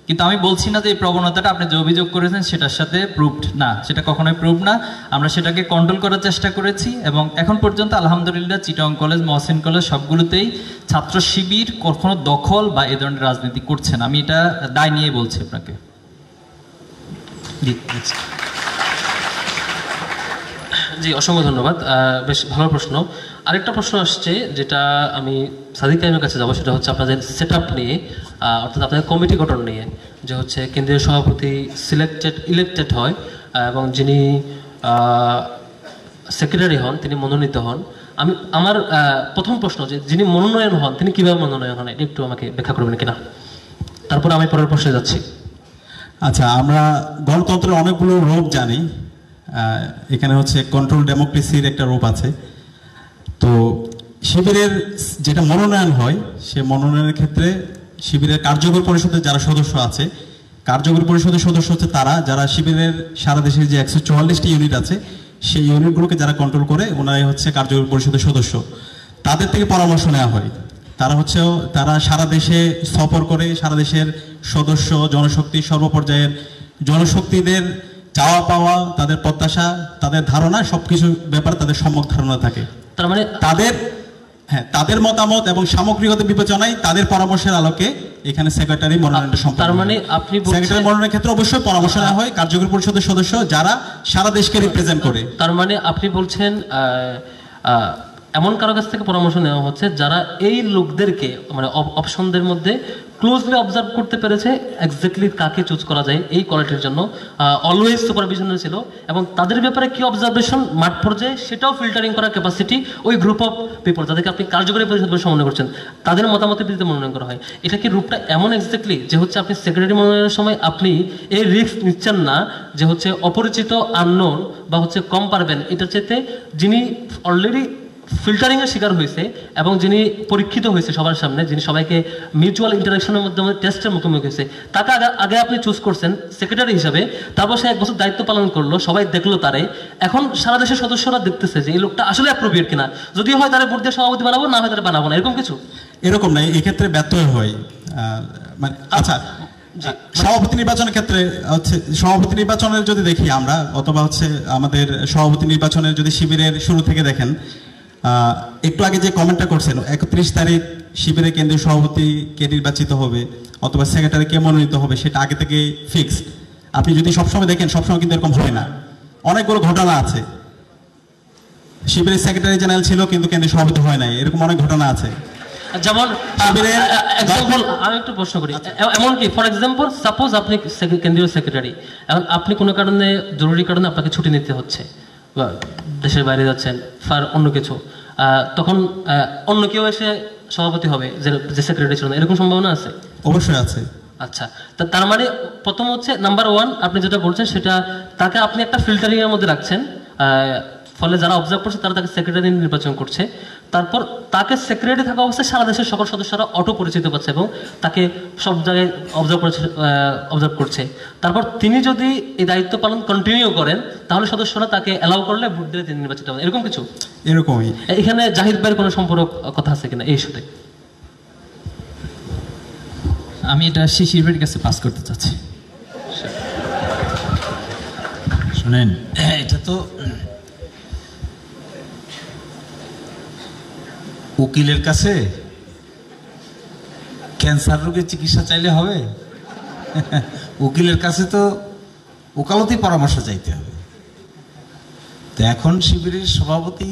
কিন্তু আমি বলছি না যে এই প্রবণতাটা আপনি যে অভিযোগ করেছেন সেটার সাথে প্রুভড না, সেটা কখনোই প্রুভ না। আমরা সেটাকে কন্ট্রোল করার চেষ্টা করেছি এবং এখন পর্যন্ত আলহামদুলিল্লাহ চিটাগাং কলেজ, মহসিন কলেজ সবগুলোতেই ছাত্র শিবির কখনো দখল বা এ ধরনের রাজনীতি করছে না। আমি এটা দায় নিয়ে বলছি আপনাকে। জি, অসংখ্য ধন্যবাদ, বেশ ভালো প্রশ্ন। আরেকটা প্রশ্ন আসছে যেটা আমি সাদিক কাইমের কাছে যাবো, সেটা হচ্ছে আপনাদের সেট আপ নিয়ে, অর্থাৎ আপনাদের কমিটি গঠন নিয়ে, যে হচ্ছে কেন্দ্রীয় সভাপতি ইলেক্টেড হয় এবং যিনি সেক্রেটারি হন তিনি মনোনীত হন। আমার প্রথম প্রশ্ন যে যিনি মনোনয়ন হন তিনি কিভাবে মনোনয়ন হন, এটা একটু আমাকে ব্যাখ্যা করবেন কিনা, তারপর আমি পরের প্রশ্নে যাচ্ছি। আচ্ছা, আমরা গণতন্ত্রের অনেকগুলো রূপ জানি, এখানে হচ্ছে কন্ট্রোল ডেমোক্রেসির একটা রূপ আছে। তো শিবিরের যেটা মনোনয়ন হয়, সে মনোনয়নের ক্ষেত্রে শিবিরের কার্যকর পরিষদের যারা সদস্য আছে, কার্যকর পরিষদের সদস্য হচ্ছে তারা যারা শিবিরের সারা দেশের যে 144টি ইউনিট আছে সেই ইউনিটগুলোকে যারা কন্ট্রোল করে, ওনারাই হচ্ছে কার্যকর পরিষদের সদস্য। তাদের থেকে পরামর্শ নেওয়া হয়। তারা সারা দেশে সফর করে সারা দেশের সদস্য, জনশক্তি, সর্বপর্যায়ের জনশক্তিদের চাওয়া পাওয়া, তাদের প্রত্যাশা, তাদের ধারণা, সবকিছু ব্যাপারে তাদের সম্যক ধারণা থাকে। তার মানে তাদের মতামত এবং সামগ্রিকতা বিবেচনায় তাদের পরামর্শের আলোকে এখানে সেক্রেটারি মনোনয়নটা সম্পন্ন। তার মানে আপনি সেক্রেটারি মনোনয়নের ক্ষেত্রে অবশ্যই পরামর্শ নেওয়া হয় কার্যকরী পরিষদের সদস্য যারা সারা দেশকে রিপ্রেজেন্ট করে। তার মানে আপনি বলছেন এমন কারো কাছ থেকে পরামর্শ নেওয়া হচ্ছে যারা এই লোকদেরকে মানে অপশনদের মধ্যে ক্লোজলি অবজার্ভ করতে পেরেছে এক্স্যাক্টলি কাকে চুজ করা যায় এই কোয়ালিটির জন্য, অলওয়েজ সুপারভিশনে ছিল এবং তাদের ব্যাপারে কি অবজারভেশন মাঠ পর্যায়ে সেটাও ফিল্টারিং করার ক্যাপাসিটি ওই গ্রুপ অফ পিপল যাদেরকে আপনি কার্যকরী পরিষদ সমন্বয় করছেন তাদের মতামতের ভিত্তিতে মনোনয়ন করা হয়। এটা কি রূপটা এমন এক্স্যাক্টলি যে হচ্ছে আপনি সেক্রেটারি মনোনয়নের সময় আপনি এই রিস্ক নিচ্ছেন না যে হচ্ছে অপরিচিত, আননোন বা হচ্ছে কম পারবেন, এটা চেতে যিনি অলরেডি ফিল্টারিং এর শিকার হয়েছে এবং যিনি পরীক্ষিত হয়েছে সবার সামনে, যিনি সবাইকে মিউচুয়াল ইন্টারাকশনের মাধ্যমে টেস্টের মুখোমুখি হয়েছে, তাকে আগে আপনি চুজ করছেন সেক্রেটারি হিসাবে, তারপর সে 1 বছর দায়িত্ব পালন করলো, সবাই দেখলো তারে, এখন সারা দেশের সদস্যরা দেখতেছে যে এই লোকটা আসলে অ্যাপ্রোপ্রিয়েট কিনা, যদি হয় তারা ভোট দিয়ে সভাপতি বানাবো, না হয় তারা বানাবো না, এরকম কিছু এরকম নাই, এক্ষেত্রে ব্যর্থ হয়। মানে আচ্ছা, সভাপতি নির্বাচনের ক্ষেত্রে হচ্ছে সভাপতি নির্বাচনের যদি দেখি আমরা, অথবা হচ্ছে আমাদের সভাপতি নির্বাচনের যদি শিবিরের শুরু থেকে দেখেন, একটু আগে যে কমেন্টটা করছেন 31 তারিখ শিবিরের কেন্দ্রীয় সভাপতি কে নির্বাচিত হবে অথবা সেক্রেটারি কে মনোনীত হবে সেটা আগে থেকে ফিক্স। আপনি যদি সবসময় দেখেন সবসময় কিন্তু এরকম হয় না, অনেকগুলো ঘটনা আছে। শিবিরের সেক্রেটারি জেনারেল ছিল কিন্তু কেন্দ্রীয় সভাপতি হয় নাই, এরকম অনেক ঘটনা আছে। যেমন এক্সাম্পল আমি একটু প্রশ্ন করি, এমনকি ফর এক্সাম্পল সাপোজ আপনি কেন্দ্রীয় সেক্রেটারি, এখন আপনি কোনো কারণে জরুরি কারণে আপনাকে ছুটি নিতে হচ্ছে, দেশের বাইরে যাচ্ছেন ফার অন্য কিছু, তখন অন্য কেউ এসে সভাপতি হবে যে সেক্রেটারি ছিল না, এরকম সম্ভাবনা আছে? অবশ্যই আছে। আচ্ছা, তার মানে প্রথম হচ্ছে নাম্বার ওয়ান আপনি যেটা বলছেন সেটা তাকে আপনি একটা ফিল্টারিং এর মধ্যে রাখছেন, ফলে যারা অবজার্ভ করছে তারা তাকে সেক্রেটারি নির্বাচন করছে। তারপর তাকে সেক্রেটারি থাকা অবস্থায় সারা দেশের সকল সদস্যরা অটো পরিচিত পাচ্ছে এবং তাকে সব জায়গায় অবজার্ভ করছে। তারপর তিনি যদি এই দায়িত্ব পালন কন্টিনিউ করেন তাহলে সদস্যরা তাকে অ্যালাউ করলে ভোট দিলে তিনি নির্বাচিত হবেন, এরকম কিছু? এরকমই। এখানে জাহিদ ভাইয়ের কোনো সম্পর্ক কথা আছে কিনা এই ইস্যুতে? আমি এটা শিশির ভাইয়ের কাছে পাস করতে চাচ্ছি। শুনেন, এটা তো উকিলের কাছে ক্যান্সার রোগের চিকিৎসা চাইলে হবে? উকিলের কাছে তো ওকালতি পরামর্শ চাইতে হবে। তো এখন শিবিরের সভাপতি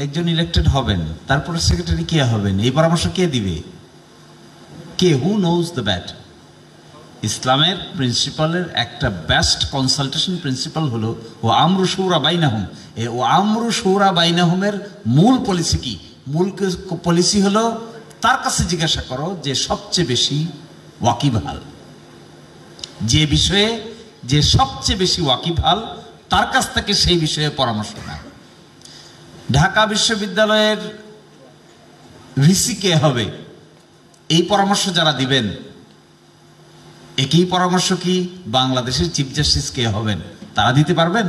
একজন ইলেক্টেড হবেন, তারপরে সেক্রেটারি কে হবেন, এই পরামর্শ কে দিবে? কে? Who knows the bat? ইসলামের প্রিন্সিপালের একটা বেস্ট কনসালটেশন প্রিন্সিপাল হলো ও আমরু শুরা বাইনাহুম। ও আমরু শুরা বাইনাহুমের মূল পলিসি কি? মূল পলিসি হলো তার কাছে জিজ্ঞাসা করো যে সবচেয়ে বেশি ওয়াকিবহাল, যে বিষয়ে যে সবচেয়ে বেশি ওয়াকিবহাল তার কাছ থেকে সেই বিষয়ে পরামর্শ নেয়। ঢাকা বিশ্ববিদ্যালয়ের ভিসি কে হবে, এই পরামর্শ যারা দিবেন, একই পরামর্শ কি বাংলাদেশের চিফ জাস্টিস কে হবেন তারা দিতে পারবেন?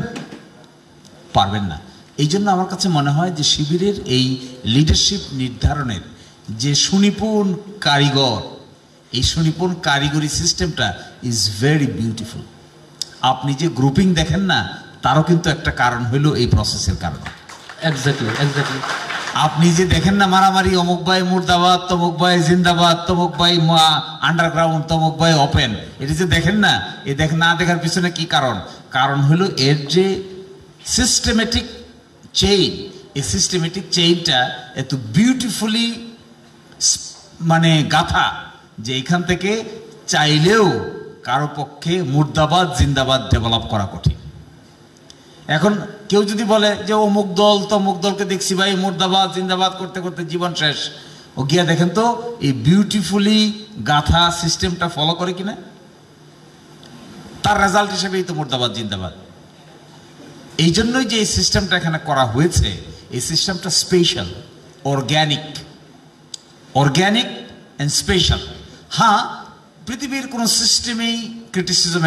পারবেন না। এই জন্য আমার কাছে মনে হয় যে শিবিরের এই লিডারশিপ নির্ধারণের যে সুনিপুণ কারিগর, এই সুনিপুণ কারিগরি সিস্টেমটা ইজ ভেরি বিউটিফুল। আপনি যে গ্রুপিং দেখেন না, তারও কিন্তু একটা কারণ হইল এই প্রসেসের কারণে। এক্স্যাক্টলি। আপনি যে দেখেন না মারামারি, অমুক ভাই মুর্দাবাদ, তমুক ভাই জিন্দাবাদ, তমুক ভাই আন্ডারগ্রাউন্ড, তমুক ভাই ওপেন, এটা যে দেখেন না, এই না দেখার পিছনে কি কারণ? কারণ হলো এর যে সিস্টেমেটিক চেইন, এই সিস্টেমেটিক চেইনটা এত বিউটিফুলি মানে গাথা যে এখান থেকে চাইলেও কারো পক্ষে মুর্দাবাদ জিন্দাবাদ ডেভেলপ করা কঠিন। এখন কেউ যদি বলে যে অমুক দল তমুক দলকে দেখছি ভাই মুর্দাবাদ জিন্দাবাদ করতে করতে জীবন শেষ, ও গিয়া দেখেন তো এই বিউটিফুলি গাথা সিস্টেমটা ফলো করে কিনা, তার রেজাল্ট হিসেবেই তো মুর্দাবাদ জিন্দাবাদ। এই জন্যই যে এই সিস্টেমটা এখানে করা হয়েছে, এই সিস্টেমটা স্পেশাল, অর্গ্যানিক অ্যান্ড স্পেশাল। হ্যাঁ, পৃথিবীর কোনো সিস্টেমেই ক্রিটিসিজম